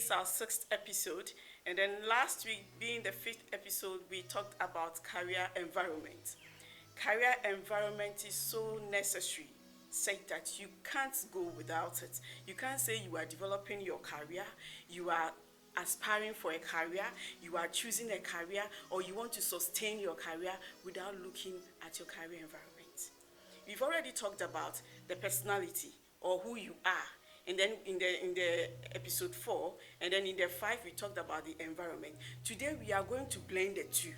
is our sixth episode, and then last week, being the fifth episode, we talked about career environment. Career environment is so necessary, say that you can't go without it. You can't say you are developing your career, you are aspiring for a career, you are choosing a career, or you want to sustain your career without looking at your career environment. We've already talked about the personality or who you are. And then in the episode 4, and then in the 5, we talked about the environment. Today we are going to blend the two.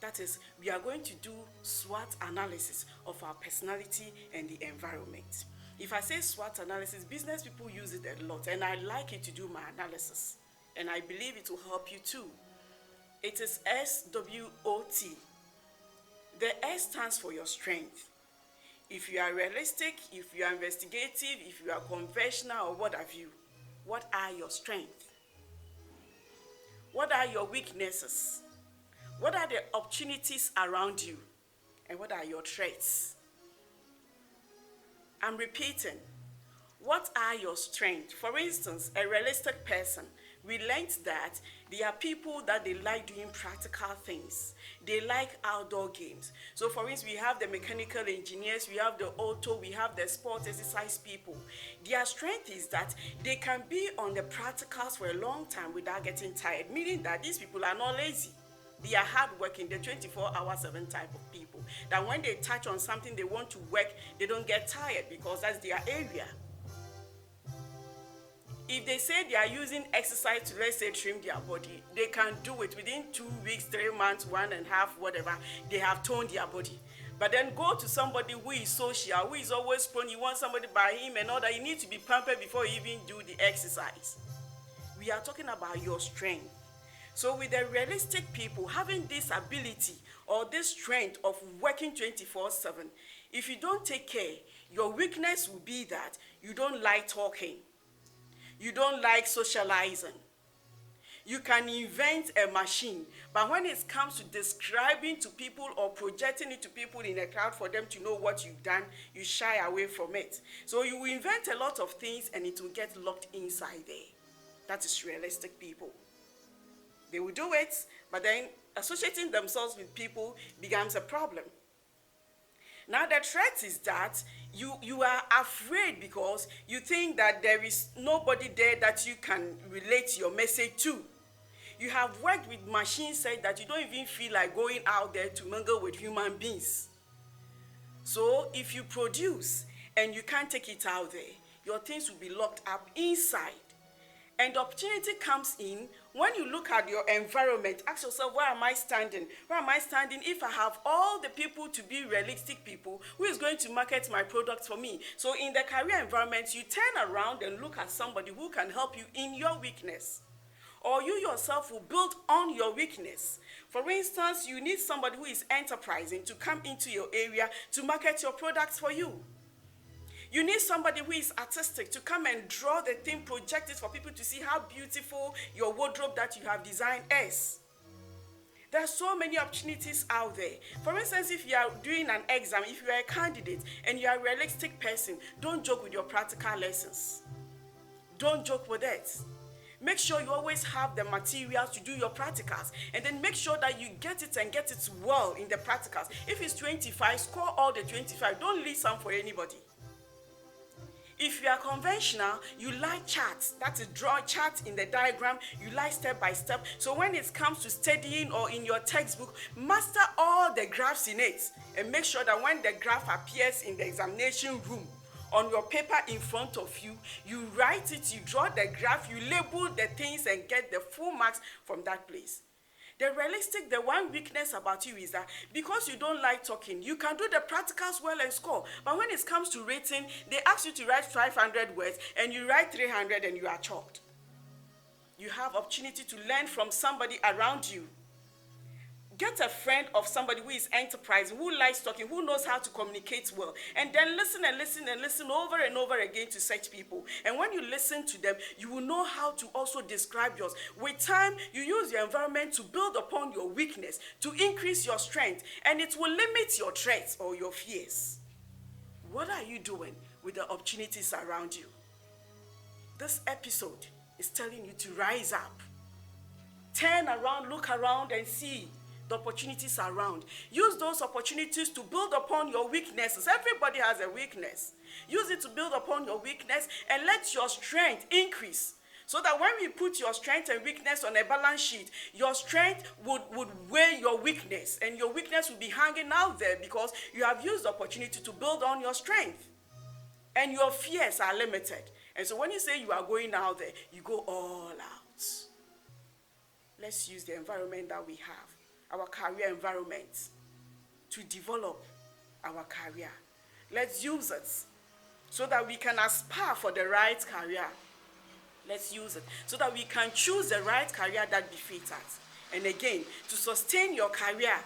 That is, we are going to do SWOT analysis of our personality and the environment. If I say SWOT analysis, business people use it a lot, and I like it to do my analysis. And I believe it will help you too. It is SWOT. The S stands for your strength. If you are realistic, if you are investigative, if you are conventional, or what have you, what are your strengths? What are your weaknesses? What are the opportunities around you? And what are your threats? I'm repeating. What are your strengths? For instance, a realistic person, we learned that there are people that they like doing practical things. They like outdoor games. So for instance, we have the mechanical engineers, we have the auto, we have the sports exercise people. Their strength is that they can be on the practicals for a long time without getting tired, meaning that these people are not lazy. They are hardworking, they're 24/7 type of people. That when they touch on something they want to work, they don't get tired because that's their area. If they say they are using exercise to, let's say, trim their body, they can do it within 2 weeks, 3 months, 1.5, whatever. They have toned their body. But then go to somebody who is social, who is always prone, you want somebody by him and all that, you need to be pampered before you even do the exercise. We are talking about your strength. So with the realistic people, having this ability or this strength of working 24/7, if you don't take care, your weakness will be that you don't like talking. You don't like socializing. You can invent a machine, but when it comes to describing to people or projecting it to people in a crowd for them to know what you've done, you shy away from it. So you will invent a lot of things and it will get locked inside there. That is realistic people. They will do it, but then associating themselves with people becomes a problem. Now the threat is that you are afraid because you think that there is nobody there that you can relate your message to. You have worked with machines said that you don't even feel like going out there to mingle with human beings. So if you produce and you can't take it out there, your things will be locked up inside. And the opportunity comes in when you look at your environment. Ask yourself, where am I standing? Where am I standing if I have all the people to be realistic people who is going to market my products for me? So in the career environment, you turn around and look at somebody who can help you in your weakness. Or you yourself will build on your weakness. For instance, you need somebody who is enterprising to come into your area to market your products for you. You need somebody who is artistic to come and draw the thing, project it for people to see how beautiful your wardrobe that you have designed is. There are so many opportunities out there. For instance, if you are doing an exam, if you are a candidate and you are a realistic person, don't joke with your practical lessons. Don't joke with it. Make sure you always have the materials to do your practicals, and then make sure that you get it and get it well in the practicals. If it's 25, score all the 25. Don't leave some for anybody. If you are conventional, you like charts. That is, draw charts in the diagram. You like step by step. So when it comes to studying or in your textbook, master all the graphs in it and make sure that when the graph appears in the examination room, on your paper in front of you, you write it, you draw the graph, you label the things and get the full marks from that place. The one weakness about you is that because you don't like talking, you can do the practicals well and score. But when it comes to rating, they ask you to write 500 words and you write 300 and you are chalked. You have opportunity to learn from somebody around you. Get a friend of somebody who is enterprising, who likes talking, who knows how to communicate well, and then listen and listen and listen over and over again to such people. And when you listen to them, you will know how to also describe yours. With time, you use your environment to build upon your weakness, to increase your strength, and it will limit your threats or your fears. What are you doing with the opportunities around you? This episode is telling you to rise up. Turn around, look around, and see the opportunities around. Use those opportunities to build upon your weaknesses. Everybody has a weakness. Use it to build upon your weakness and let your strength increase. So that when we put your strength and weakness on a balance sheet, your strength would weigh your weakness, and your weakness will be hanging out there because you have used the opportunity to build on your strength. And your fears are limited. And so when you say you are going out there, you go all out. Let's use the environment that we have, our career environment, to develop our career. Let's use it so that we can aspire for the right career. Let's use it so that we can choose the right career that befits us. And again, to sustain your career,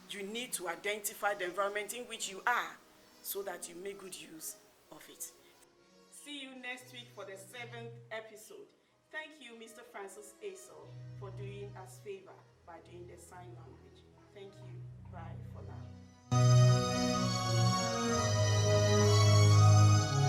you need to identify the environment in which you are so that you make good use of it. See you next week for the 7th episode. Thank you, Mr. Francis Asel, for doing us favor by doing the sign language. Thank you. Bye for now.